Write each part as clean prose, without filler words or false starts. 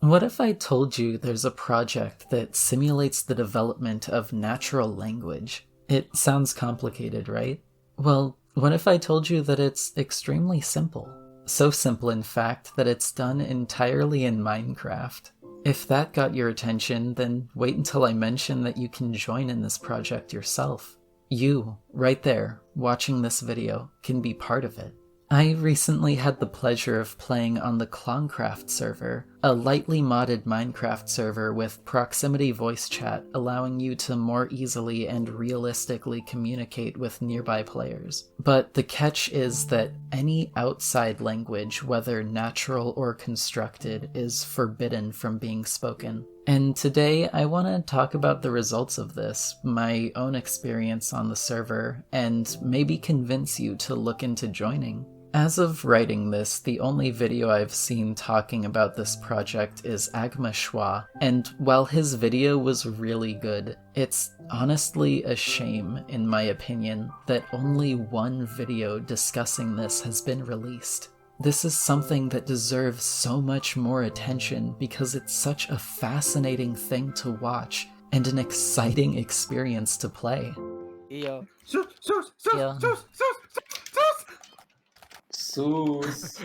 What if I told you there's a project that simulates the development of natural language? It sounds complicated, right? Well, what if I told you that it's extremely simple? So simple, in fact, that it's done entirely in Minecraft. If that got your attention, then wait until I mention that you can join in this project yourself. You, right there, watching this video, can be part of it. I recently had the pleasure of playing on the ClongCraft server, a lightly modded Minecraft server with proximity voice chat allowing you to more easily and realistically communicate with nearby players. But the catch is that any outside language, whether natural or constructed, is forbidden from being spoken. And today I want to talk about the results of this, my own experience on the server, and maybe convince you to look into joining. As of writing this, the only video I've seen talking about this project is Agma Schwa, and while his video was really good, it's honestly a shame, in my opinion, that only one video discussing this has been released. This is something that deserves so much more attention because it's such a fascinating thing to watch and an exciting experience to play. Yo. Yeah. Sus.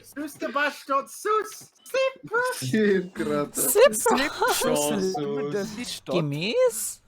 Sus der Bastard, sus! Gemäß?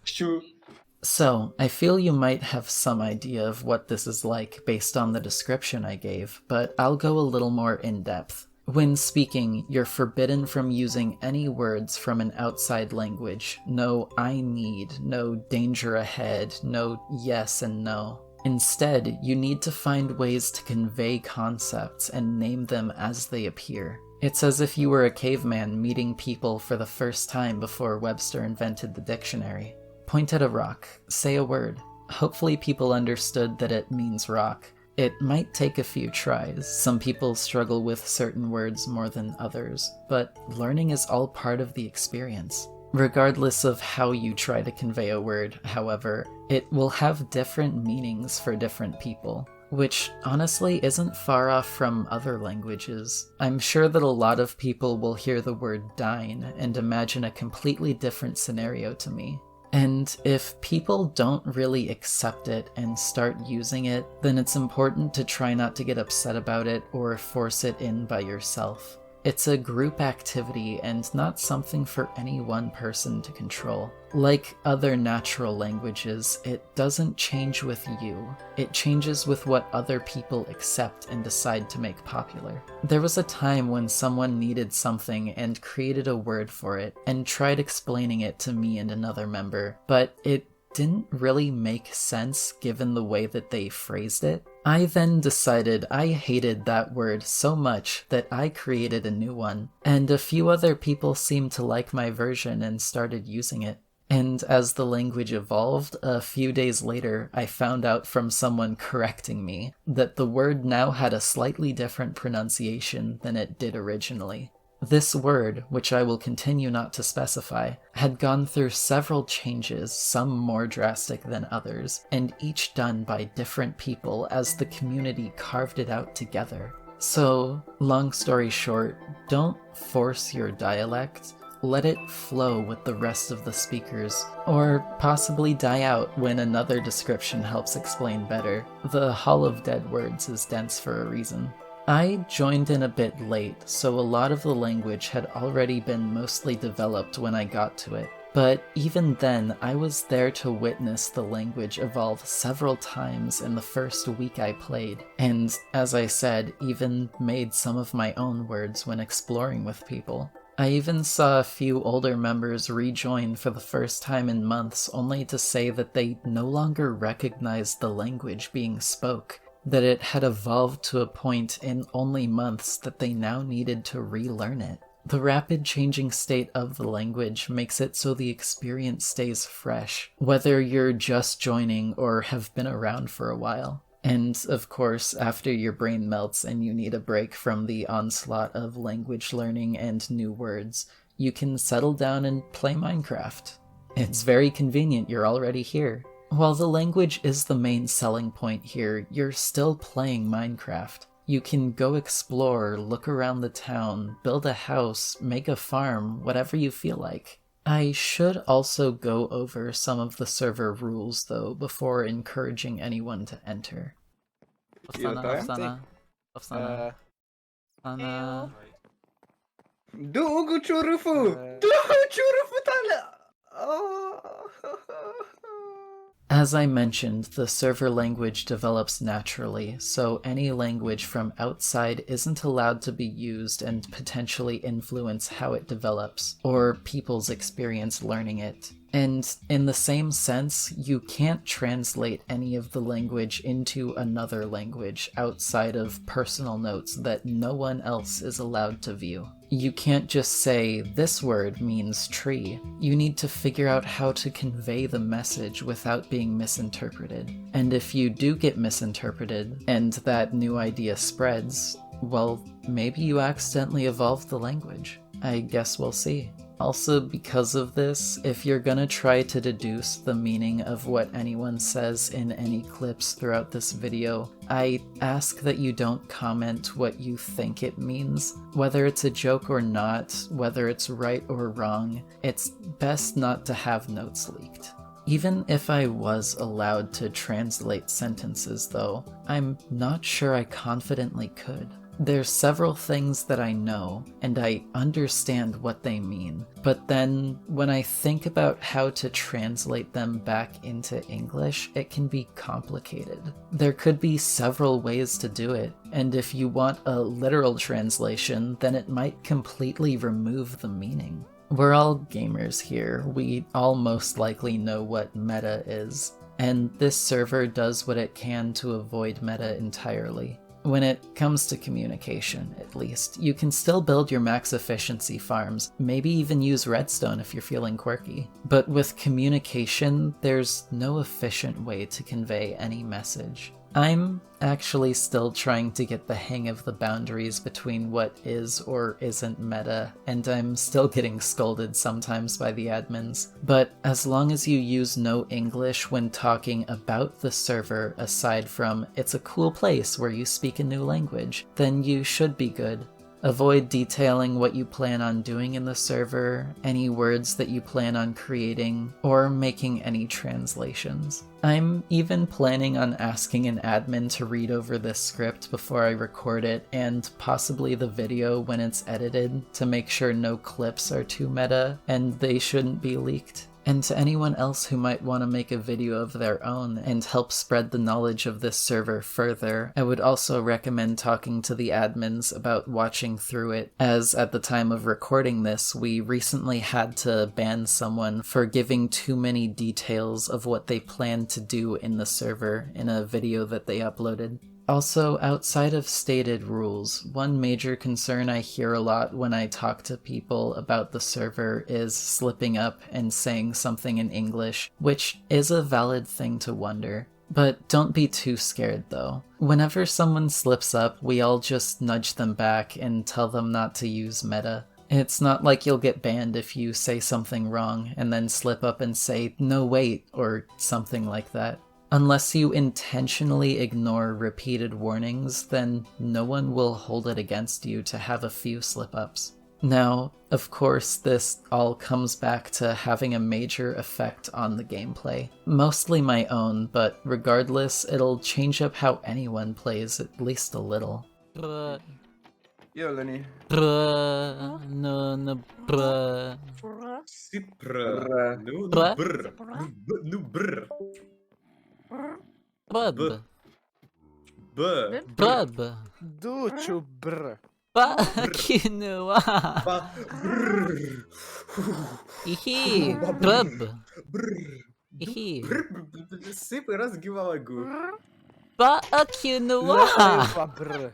So, I feel you might have some idea of what this is like based on the description I gave, but I'll go a little more in-depth. When speaking, you're forbidden from using any words from an outside language. No I need, no danger ahead, no yes and no. Instead, you need to find ways to convey concepts and name them as they appear. It's as if you were a caveman meeting people for the first time before Webster invented the dictionary. Point at a rock, say a word. Hopefully people understood that it means rock. It might take a few tries. Some people struggle with certain words more than others, but learning is all part of the experience. Regardless of how you try to convey a word, however, it will have different meanings for different people, which honestly isn't far off from other languages. I'm sure that a lot of people will hear the word dine and imagine a completely different scenario to me. And if people don't really accept it and start using it, then it's important to try not to get upset about it or force it in by yourself. It's a group activity and not something for any one person to control. Like other natural languages, it doesn't change with you. It changes with what other people accept and decide to make popular. There was a time when someone needed something and created a word for it and tried explaining it to me and another member, but it didn't really make sense given the way that they phrased it. I then decided I hated that word so much that I created a new one, and a few other people seemed to like my version and started using it. And as the language evolved, a few days later, I found out from someone correcting me that the word now had a slightly different pronunciation than it did originally. This word, which I will continue not to specify, had gone through several changes, some more drastic than others, and each done by different people as the community carved it out together. So, long story short, don't force your dialect. Let it flow with the rest of the speakers, or possibly die out when another description helps explain better. The Hall of Dead Words is dense for a reason. I joined in a bit late, so a lot of the language had already been mostly developed when I got to it. But even then, I was there to witness the language evolve several times in the first week I played, and, as I said, even made some of my own words when exploring with people. I even saw a few older members rejoin for the first time in months, only to say that they no longer recognized the language being spoke, that it had evolved to a point in only months that they now needed to relearn it. The rapid changing state of the language makes it so the experience stays fresh, whether you're just joining or have been around for a while. And, of course, after your brain melts and you need a break from the onslaught of language learning and new words, you can settle down and play Minecraft. It's very convenient, you're already here. While the language is the main selling point here, you're still playing Minecraft. You can go explore, look around the town, build a house, make a farm, whatever you feel like. I should also go over some of the server rules, though, before encouraging anyone to enter. Dugo churufu! Dugo churufu tala! Oh. As I mentioned, the server language develops naturally, so any language from outside isn't allowed to be used and potentially influence how it develops, or people's experience learning it. And in the same sense, you can't translate any of the language into another language outside of personal notes that no one else is allowed to view. You can't just say, this word means tree. You need to figure out how to convey the message without being misinterpreted. And if you do get misinterpreted, and that new idea spreads, well, maybe you accidentally evolved the language. I guess we'll see. Also, because of this, if you're gonna try to deduce the meaning of what anyone says in any clips throughout this video, I ask that you don't comment what you think it means. Whether it's a joke or not, whether it's right or wrong, it's best not to have notes leaked. Even if I was allowed to translate sentences, though, I'm not sure I confidently could. There's several things that I know, and I understand what they mean, but then when I think about how to translate them back into English, it can be complicated. There could be several ways to do it, and if you want a literal translation, then it might completely remove the meaning. We're all gamers here, we all most likely know what meta is, and this server does what it can to avoid meta entirely. When it comes to communication, at least, you can still build your max efficiency farms, maybe even use redstone if you're feeling quirky. But with communication, there's no efficient way to convey any message. I'm actually still trying to get the hang of the boundaries between what is or isn't meta, and I'm still getting scolded sometimes by the admins. But as long as you use no English when talking about the server aside from it's a cool place where you speak a new language, then you should be good. Avoid detailing what you plan on doing in the server, any words that you plan on creating, or making any translations. I'm even planning on asking an admin to read over this script before I record it, and possibly the video when it's edited, to make sure no clips are too meta, and they shouldn't be leaked. And to anyone else who might want to make a video of their own and help spread the knowledge of this server further, I would also recommend talking to the admins about watching through it, as at the time of recording this, we recently had to ban someone for giving too many details of what they planned to do in the server in a video that they uploaded. Also, outside of stated rules, one major concern I hear a lot when I talk to people about the server is slipping up and saying something in English, which is a valid thing to wonder. But don't be too scared though. Whenever someone slips up, we all just nudge them back and tell them not to use meta. It's not like you'll get banned if you say something wrong and then slip up and say, "No wait," or something like that. Unless you intentionally ignore repeated warnings, then no one will hold it against you to have a few slip-ups. Now, of course, this all comes back to having a major effect on the gameplay. Mostly my own, but regardless, it'll change up how anyone plays at least a little. Yo, Lenny. No, Sipra. No, Brr. brr. No, brr. Brud. B. Brud. Duchu brr. Quinoa. Ba. Brr. Ihi. Brub. Brr. Ihi. Sempre raz givagu. Quinoa. Brr.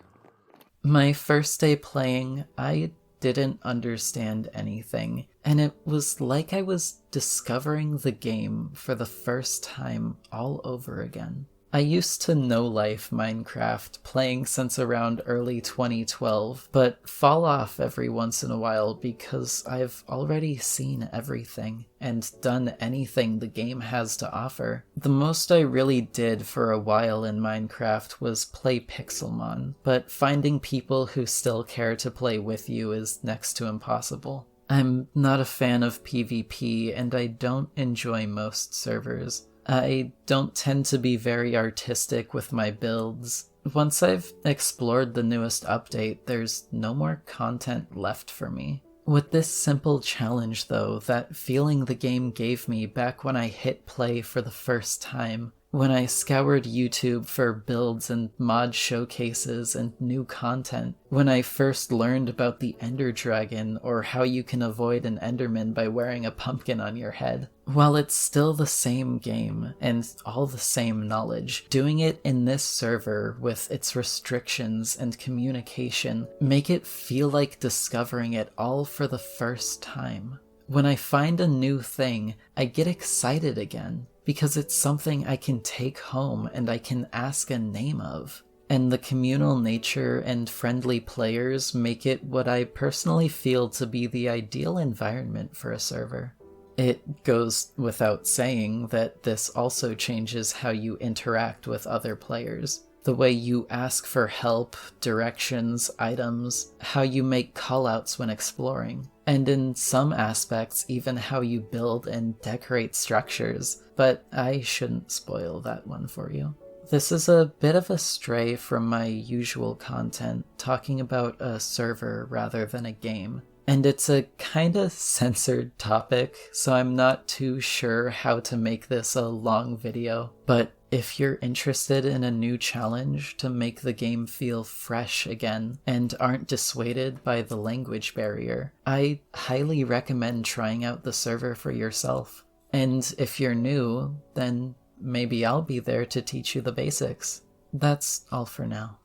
My first day playing, I didn't understand anything, and it was like I was discovering the game for the first time all over again. I used to no-life Minecraft, playing since around early 2012, but fall off every once in a while because I've already seen everything and done anything the game has to offer. The most I really did for a while in Minecraft was play Pixelmon, but finding people who still care to play with you is next to impossible. I'm not a fan of PvP, and I don't enjoy most servers. I don't tend to be very artistic with my builds. Once I've explored the newest update, there's no more content left for me. With this simple challenge though, that feeling the game gave me back when I hit play for the first time, when I scoured YouTube for builds and mod showcases and new content, when I first learned about the Ender Dragon or how you can avoid an Enderman by wearing a pumpkin on your head. While it's still the same game and all the same knowledge, doing it in this server with its restrictions and communication make it feel like discovering it all for the first time. When I find a new thing, I get excited again, because it's something I can take home and I can ask a name of. And the communal nature and friendly players make it what I personally feel to be the ideal environment for a server. It goes without saying that this also changes how you interact with other players. The way you ask for help, directions, items, how you make callouts when exploring, and in some aspects even how you build and decorate structures, but I shouldn't spoil that one for you. This is a bit of a stray from my usual content, talking about a server rather than a game. And it's a kinda censored topic, so I'm not too sure how to make this a long video. But if you're interested in a new challenge to make the game feel fresh again and aren't dissuaded by the language barrier, I highly recommend trying out the server for yourself. And if you're new, then maybe I'll be there to teach you the basics. That's all for now.